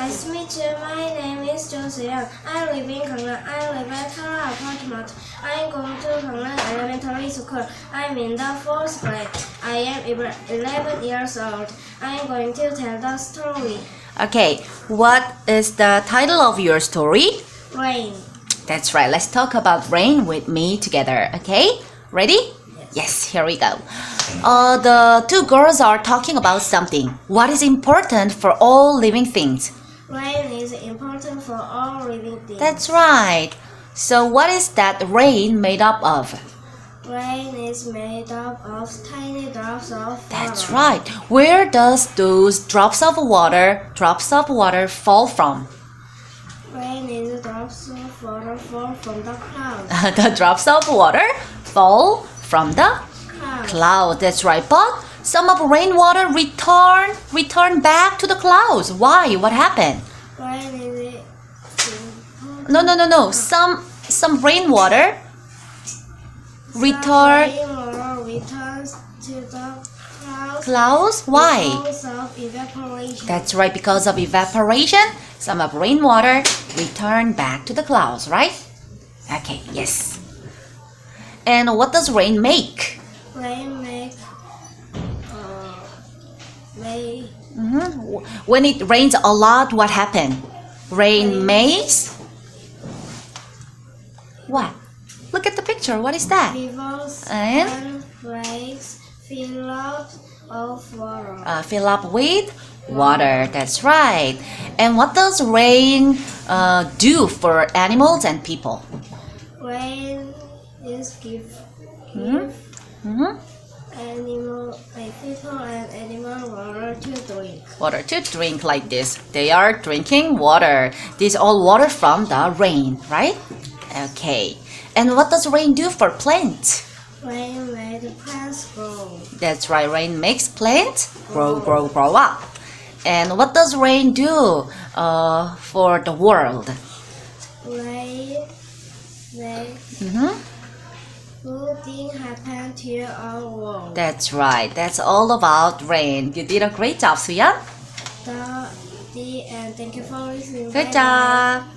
Nice to meet you. My name is Josie Young. I live in Gangneung. I live at Tara apartment. I'm going to Gangneung Elementary School. I'm in the fourth grade. I am 11 years old. I'm going to tell the story. Okay, what is the title of your story? Rain. That's right. Let's talk about rain with me together. Okay, ready? Yes, here we go. The two girls are talking about something. What is important for all living things? Rain is important for all living things. That's right. So what is that rain made up of? Rain is made up of tiny drops of water. That's right. Where does those drops of water fall from? Rain is drops of water fall from the clouds. The drops of water fall from the cloud. That's right. But some of rainwater return back to the clouds. Why? What happened? Rain is No. Some rainwater returns to the clouds. Why? Because of evaporation. That's right. Because of evaporation, some of rainwater return back to the clouds. Right? Okay. Yes. And what does rain make? Rain makes When it rains a lot, what happens? Rain makes what? Look at the picture. What is that? rivers And lakes fill up of water. Fill up with water. That's right. And what does rain do for animals and people? Rain is give animal people and animal water to drink. Water to drink like this. They are drinking water. This is all water from the rain, right? Okay. And what does rain do for plants? Rain makes plants grow. That's right. Rain makes plants grow up. And what does rain do for the world? Rain makes good things happen to our world. That's right. That's all about rain. You did a great job, Suyan. The end. Thank you for listening. Good Bye-bye. job.